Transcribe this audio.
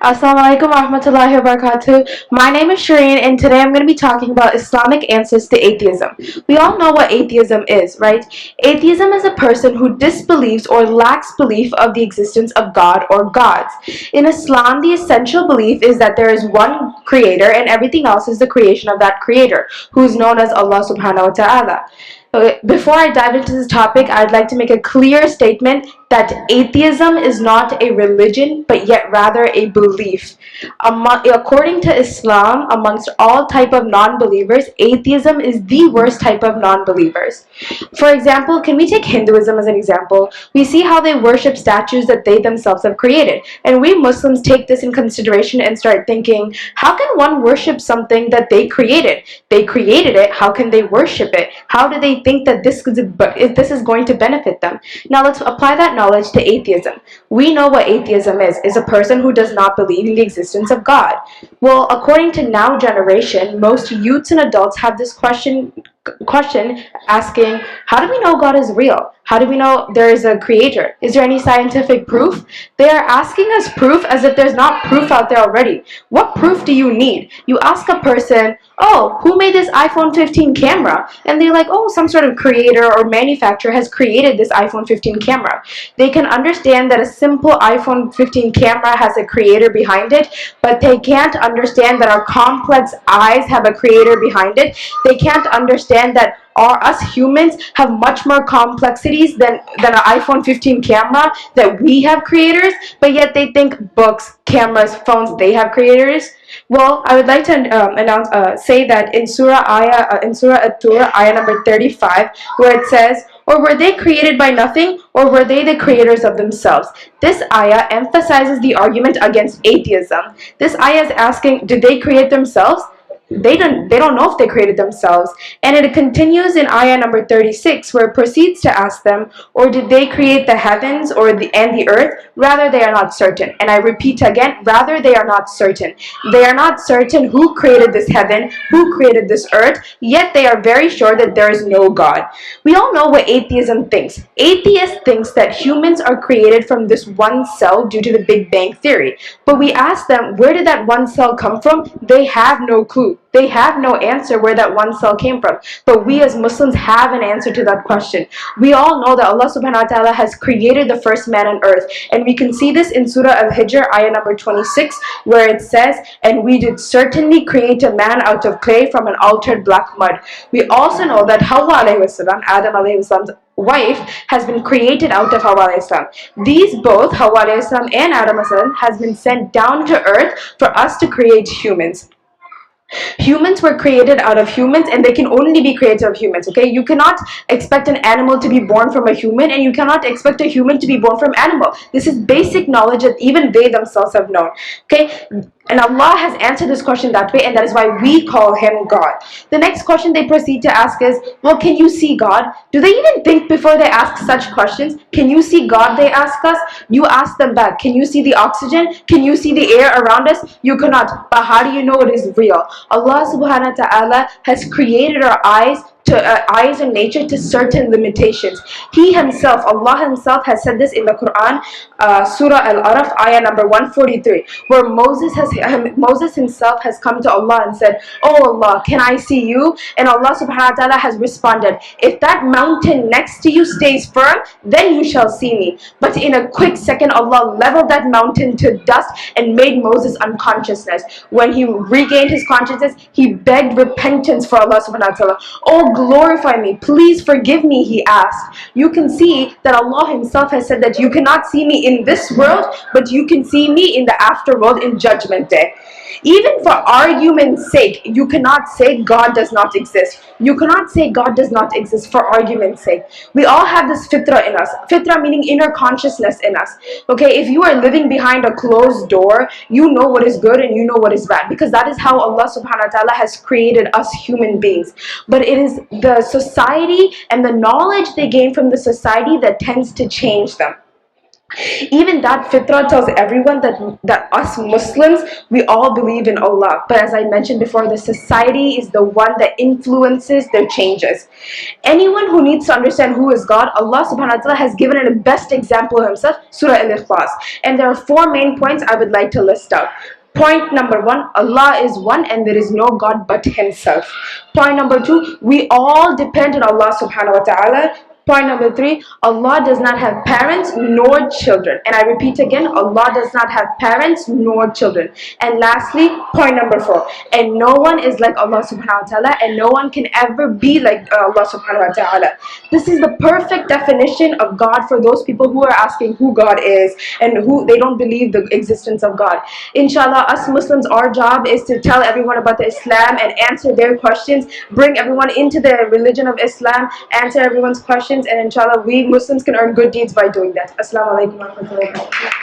Assalamu alaikum warahmatullahi wabarakatuh. My name is Shireen and today I'm going to be talking about Islamic answers to atheism. We all know what atheism is, right? Atheism is a person who disbelieves or lacks belief of the existence of God or gods. In Islam, the essential belief is that there is one creator and everything else is the creation of that creator, who is known as Allah subhanahu wa ta'ala. Before I dive into this topic, I'd like to make a clear statement that atheism is not a religion, but yet rather a belief. According to Islam, amongst all type of non-believers, atheism is the worst type of non-believers. For example, can we take Hinduism as an example? We see how they worship statues that they themselves have created. And we Muslims take this in consideration and start thinking, how can one worship something that they created? They created it, how can they worship it? How do they think that this is going to benefit them? Now let's apply that knowledge to atheism. We know what atheism is a person who does not believe in the existence of God. Well, according to now generation, most youths and adults have this question asking, how do we know God is real? How do we know there is a creator? Is there any scientific proof? They are asking us proof as if there's not proof out there already. What proof do you need? You ask a person, oh, who made this iPhone 15 camera? And they're like, oh, some sort of creator or manufacturer has created this iPhone 15 camera. They can understand that a simple iPhone 15 camera has a creator behind it, but they can't understand that our complex eyes have a creator behind it. They can't understand that us humans have much more complexities than an iPhone 15 camera, that we have creators, but yet they think books, cameras, phones, they have creators. Well, I would like to say that in Surah At-Tur, ayah number 35, where it says, or were they created by nothing, or were they the creators of themselves? This ayah emphasizes the argument against atheism. This ayah is asking, did they create themselves? They don't know if they created themselves. And it continues in ayah number 36, where it proceeds to ask them, or did they create the heavens and the earth? Rather, they are not certain. And I repeat again, rather they are not certain. They are not certain who created this heaven, who created this earth, yet they are very sure that there is no God. We all know what atheism thinks. Atheist thinks that humans are created from this one cell due to the Big Bang Theory. But we ask them, where did that one cell come from? They have no clue. They have no answer where that one cell came from. But we as Muslims have an answer to that question. We all know that Allah subhanahu wa ta'ala has created the first man on earth. And we can see this in Surah Al-Hijr, ayah number 26, where it says, and we did certainly create a man out of clay from an altered black mud. We also know that Hawa alayhi salam, Adam alayhi salam's wife, has been created out of Hawa alayhi salam. These both, Hawa alayhi salam and Adam alayhi salam, has been sent down to earth for us to create humans. Humans were created out of humans, and they can only be created of humans, okay? You cannot expect an animal to be born from a human, and you cannot expect a human to be born from animal. This is basic knowledge that even they themselves have known, okay? And Allah has answered this question that way, and that is why we call Him God. The next question they proceed to ask is, well, can you see God? Do they even think before they ask such questions? Can you see God, they ask us? You ask them back, can you see the oxygen? Can you see the air around us? You cannot. But how do you know it is real? Allah subhanahu wa ta'ala has created our eyes in nature to certain limitations. He himself, Allah himself, has said this in the Quran, Surah Al-Araf, ayah number 143, where Moses himself has come to Allah and said, oh Allah, can I see you? And Allah subhanahu wa ta'ala has responded, if that mountain next to you stays firm, then you shall see me. But in a quick second, Allah leveled that mountain to dust and made Moses unconsciousness. When he regained his consciousness, he begged repentance for Allah subhanahu wa ta'ala. Oh, glorify me, please forgive me, he asked. You can see that Allah himself has said that you cannot see me in this world, but you can see me in the afterworld, in judgment day. Even for argument's sake, you cannot say God does not exist. You cannot say God does not exist for argument's sake. We all have this fitra in us. Fitra meaning inner consciousness in us. Okay, if you are living behind a closed door, you know what is good and you know what is bad, because that is how Allah subhanahu wa ta'ala has created us human beings. But it is the society and the knowledge they gain from the society that tends to change them. Even that fitrah tells everyone that us Muslims, we all believe in Allah. But as I mentioned before, the society is the one that influences their changes. Anyone who needs to understand who is God, Allah subhanahu wa ta'ala has given it the best example himself, Surah Al-Ikhlas. And there are four main points I would like to list out. Point number one, Allah is one and there is no God but Himself. Point number two, we all depend on Allah subhanahu wa ta'ala. Point number three, Allah does not have parents nor children. And I repeat again, Allah does not have parents nor children. And lastly, point number four, and no one is like Allah subhanahu wa ta'ala, and no one can ever be like Allah subhanahu wa ta'ala. This is the perfect definition of God for those people who are asking who God is and who they don't believe the existence of God. Inshallah, us Muslims, our job is to tell everyone about the Islam and answer their questions, bring everyone into the religion of Islam, answer everyone's questions, and inshallah we Muslims can earn good deeds by doing that. Assalamu alaikum wa rahmatullahi wa barakatuh.